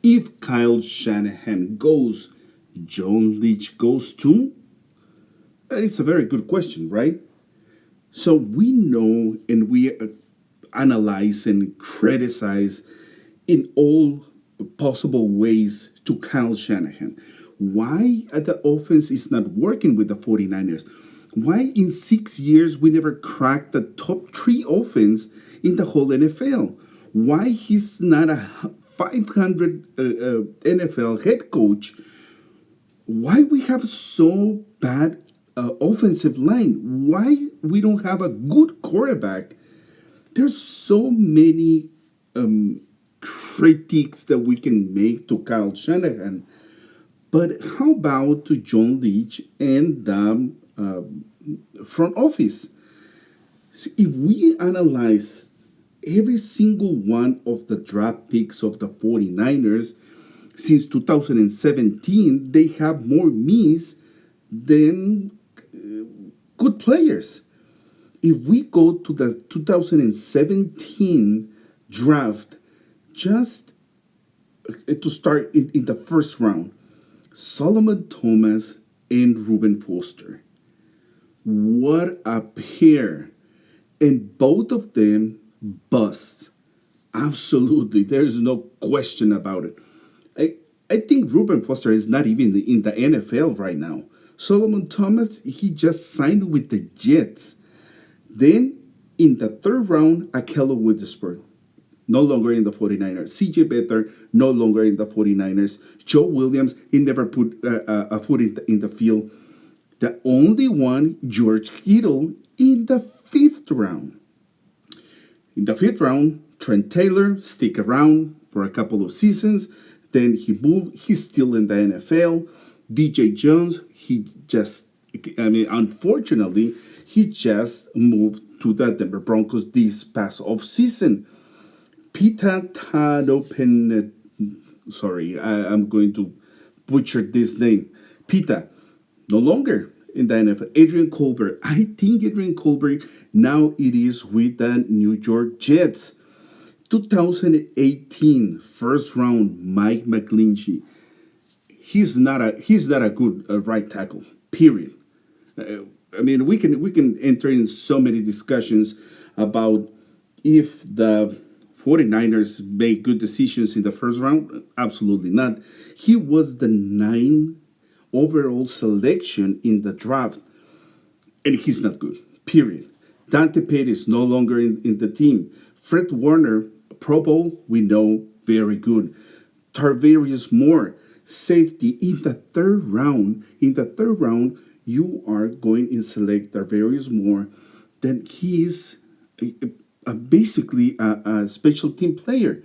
If Kyle Shanahan goes, John Lynch goes too? It's a very good question, right? So we know and we analyze and criticize in all possible ways to Kyle Shanahan. Why the offense is not working with the 49ers? Why in 6 years we never cracked the top three offense in the whole NFL? Why he's not a 500 NFL head coach? Why we have so bad offensive line? Why we don't have a good quarterback? There's so many um, critiques that we can make to Kyle Shanahan. But how about to John Leach and the front office? So if we analyze every single one of the draft picks of the 49ers since 2017, they have more miss than good players. If we go to the 2017 draft, just to start in the first round, Solomon Thomas and Ruben Foster. What a pair. And both of them bust. Absolutely. There's no question about it. I, I think Ruben Foster is not even in the NFL right now. Solomon Thomas, he just signed with the Jets. Then in the third round, Akello Witherspoon, no longer in the 49ers. CJ Better, no longer in the 49ers. Joe Williams, he never put a foot in the field. The only one, George Kittle, in the fifth round. In the fifth round, Trent Taylor stick around for a couple of seasons. Then he moved. He's still in the NFL. DJ Jones, he just, I mean, unfortunately, he just moved to the Denver Broncos this past off season. Pita Tadopen, sorry, I'm going to butcher this name. Pita, no longer in the NFL. Adrian Colbert, I think Adrian Colbert now it is with the New York Jets. 2018 first round Mike McGlinchey. He's not a good right tackle. Period. Uh, I mean, we can enter in so many discussions about if the 49ers make good decisions in the first round. Absolutely not. He was the ninth overall selection in the draft, and he's not good. Period. Dante Payne is no longer in the team. Fred Warner, Pro Bowl, we know very good. Tarvarius Moore, safety in the third round. In the third round, you are going to select Tarvarius Moore. Then he's basically a special team player.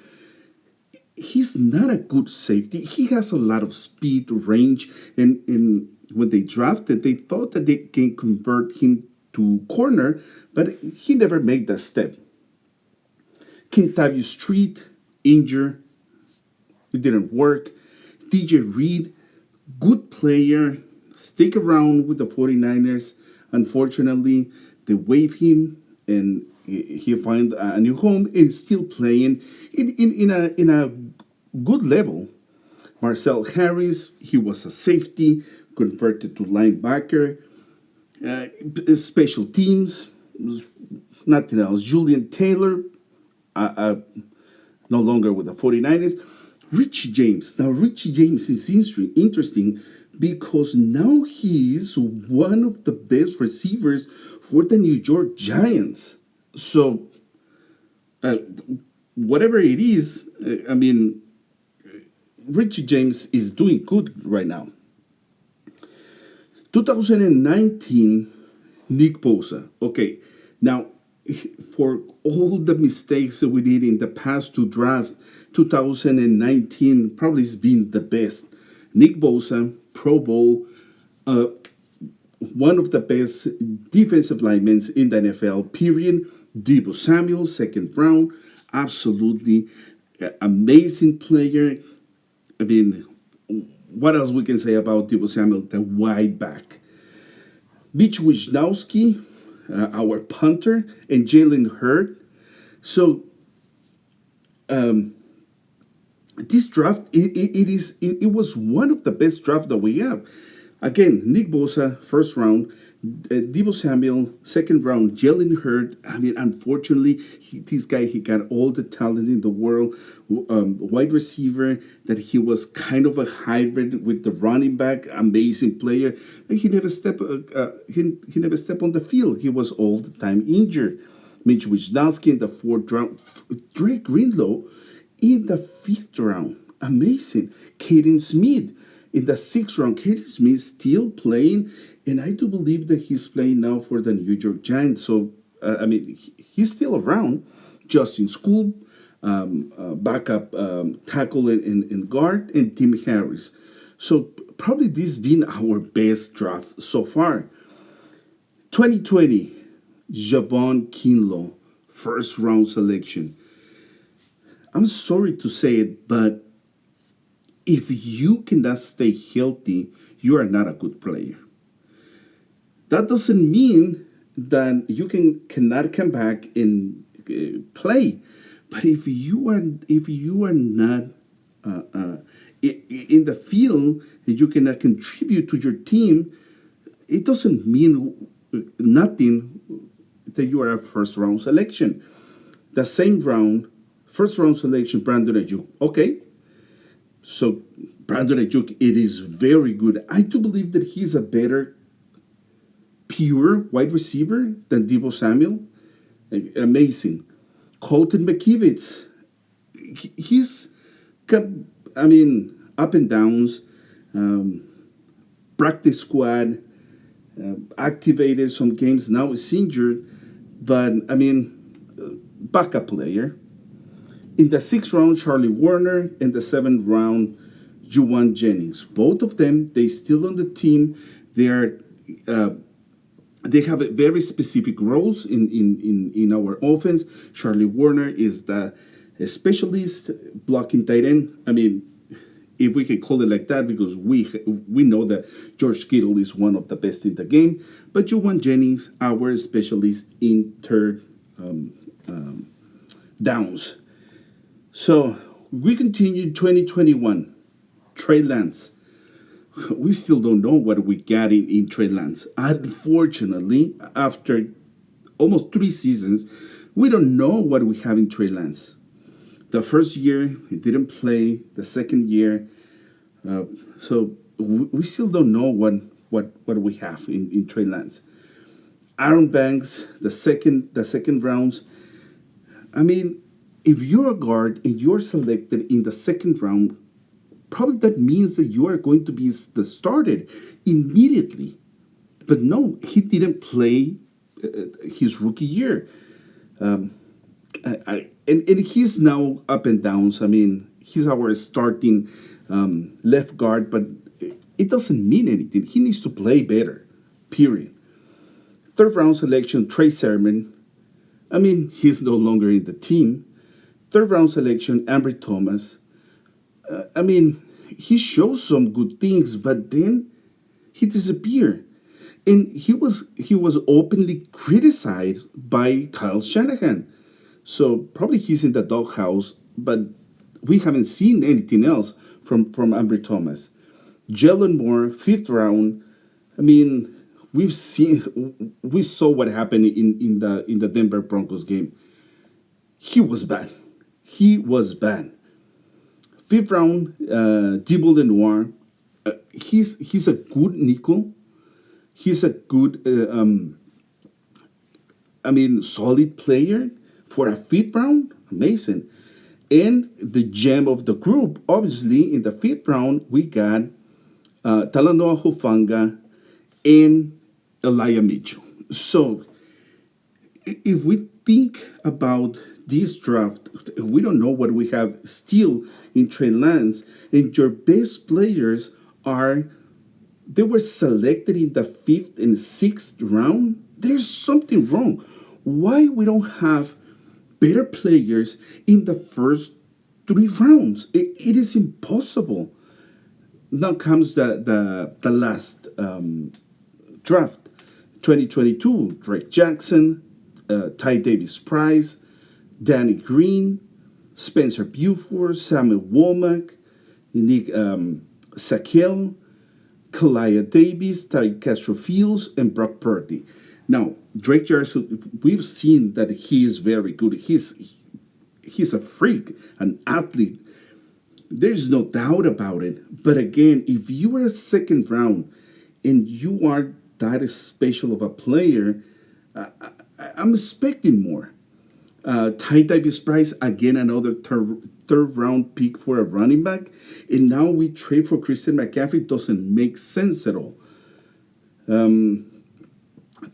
He's not a good safety. He has a lot of speed, range, and when they drafted, they thought that they can convert him to corner, but he never made that step. Kentavious Street, injured, it didn't work. DJ Reed, good player, stick around with the 49ers. Unfortunately, they waived him and he found a new home and still playing in a good level. Marcel Harris, he was a safety, converted to linebacker. Uh, Special teams, nothing else. Julian Taylor, no longer with the 49ers. Richie James. Now, Richie James is interesting because now he is one of the best receivers for the New York Giants. So, uh, whatever it is, I mean, Richie James is doing good right now. 2019, Nick Bosa. Okay, now for all the mistakes that we did in the past two drafts, 2019 probably has been the best. Nick Bosa, Pro Bowl, uh, one of the best defensive linemen in the NFL, period. Debo Samuel, second round, absolutely amazing player. I mean, what else we can say about Debo Samuel, the wide back? Mitch Wisnowski, our punter, and Jalen Hurd. So, um, this draft it was one of the best drafts that we have. Again, Nick Bosa first round, Debo Samuel second round, Jalen Hurd. I mean, unfortunately, this guy he got all the talent in the world. Wide receiver that he was kind of a hybrid with the running back, amazing player. And he never stepped on the field. He was all the time injured. Mitch Wisnowski in the fourth round, Drake Greenlow in the fifth round. Amazing. Caden Smith in the sixth round. Caden Smith still playing, and I do believe that he's playing now for the New York Giants. So, I mean, he's still around. Justin School, backup tackle and guard, and Tim Harris. So, probably this has been our best draft so far. 2020, Javon Kinlaw, first round selection. I'm sorry to say it, but if you cannot stay healthy, you are not a good player. That doesn't mean that you cannot come back and play, but if you are not uh, uh, in the field, and you cannot contribute to your team, it doesn't mean nothing that you are a first round selection. The same round, first round selection, Brandon Ayuk. Okay, so Brandon Ayuk, it is very good. I do believe that he's a better pure wide receiver than Debo Samuel. Amazing. Colton McKivitz, he's got, I mean, up and downs. Um, Practice squad, activated some games. Now he's injured, but I mean, backup player. In the sixth round, Charlie Warner. In the seventh round, Juwan Jennings. Both of them, they still on the team. They are uh, they have very specific roles in our offense. Charlie Warner is the specialist blocking tight end. I mean, if we can call it like that, because we know that George Kittle is one of the best in the game. But Juwan Jennings, our specialist in third um, um, downs. So we continue 2021. Trey Lance. We still don't know what we got in Trey Lance. Unfortunately, after almost 3 seasons, we don't know what we have in Trey Lance. The first year, he didn't play. The second year, uh, so we still don't know what we have in Trey Lance. Aaron Banks, the second rounds. I mean, if you're a guard and you're selected in the second round, probably that means that you are going to be the started immediately. But no, he didn't play his rookie year. Um, and he's now up and downs. I mean, he's our starting left guard, but it doesn't mean anything. He needs to play better, period. Third round selection, Trey Sermon. I mean, he's no longer in the team. Third round selection, Ambry Thomas. I mean, he shows some good things, but then he disappeared. And he was openly criticized by Kyle Shanahan. So probably he's in the doghouse, but we haven't seen anything else from Ambry Thomas. Jalen Moore, fifth round. I mean, we saw what happened in the Denver Broncos game. He was bad. He was bad. Fifth round, Dibble Lenoir. He's a good nickel. He's a good, I mean, solid player for a fifth round. Amazing. And the gem of the group, obviously, in the fifth round, we got Talanoa Hufanga and Elijah Mitchell. So if we think about this draft, we don't know what we have still in Trey Lance, and your best players are they were selected in the fifth and sixth round. There's something wrong. Why we don't have better players in the first 3 rounds? It is impossible. Now comes the last draft, 2022. Drake Jackson, Ty Davis Price, Danny Green, Spencer Buford, Samuel Womack, Nick Sakel, Kalia Davis, Tyre Castro Fields, and Brock Purdy. Now, Drake Jarrett, we've seen that he is very good. He's a freak, an athlete. There's no doubt about it. But again, if you are a second round and you are that special of a player, I'm expecting more. Ty Davis Price, again, another third round pick for a running back. And now we trade for Christian McCaffrey. Doesn't make sense at all. Um,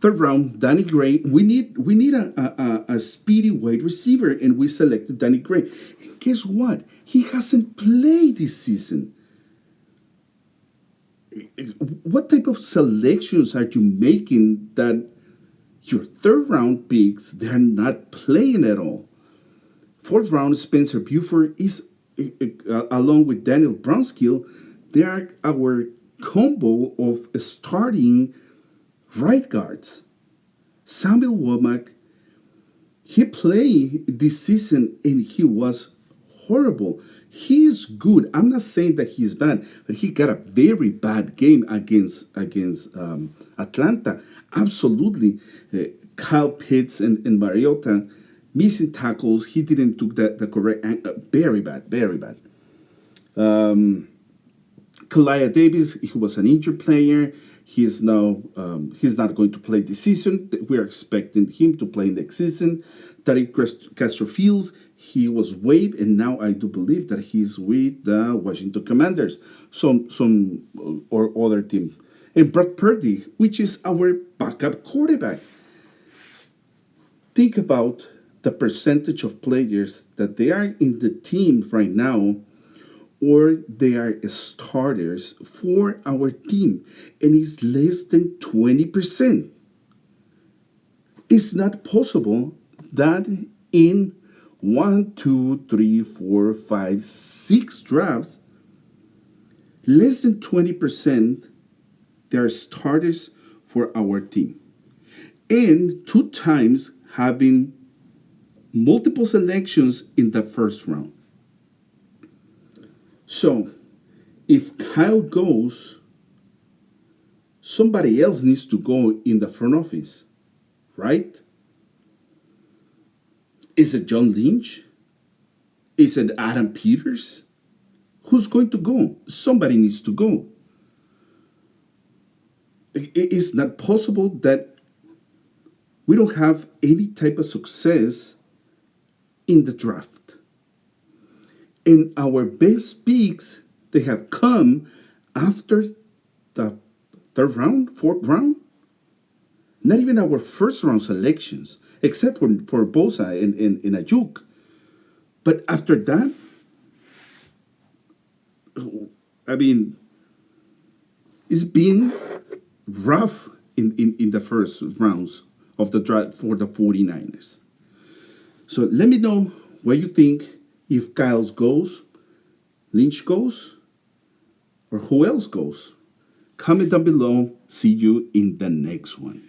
Third round, Danny Gray. We need a speedy wide receiver, and we selected Danny Gray. And guess what? He hasn't played this season. What type of selections are you making that your third round picks they're not playing at all? Fourth round, Spencer Buford is along with Daniel Brownskill. They are our combo of starting right guards. Samuel Womack, he played this season and he was horrible. He is good. I'm not saying that he's bad, but he got a very bad game against Atlanta. Absolutely, Kyle Pitts and Mariota missing tackles. He didn't took the correct. Very bad, very bad. Um, Kalia Davis, he was an injured player. He's not going to play this season. We're expecting him to play next season. Tariq Castro Fields, he was waived, and now I do believe that he's with the Washington Commanders, some or other team. And Brock Purdy, which is our backup quarterback. Think about the percentage of players that they are in the team right now or they are starters for our team, and it's less than 20%. It's not possible that in one, two, three, four, five, 6 drafts, less than 20% they are starters for our team. And 2 times having multiple selections in the first round. So if Kyle goes, somebody else needs to go in the front office, right? Is it John Lynch? Is it Adam Peters? Who's going to go? Somebody needs to go. It is not possible that we don't have any type of success in the draft. And our best picks, they have come after the third round, fourth round. Not even our first round selections, except for Bosa and Ajuk. But after that, I mean, it's been rough in the first rounds of the draft for the 49ers. So let me know what you think if Kyle's goes, Lynch goes, or who else goes. Comment down below. See you in the next one.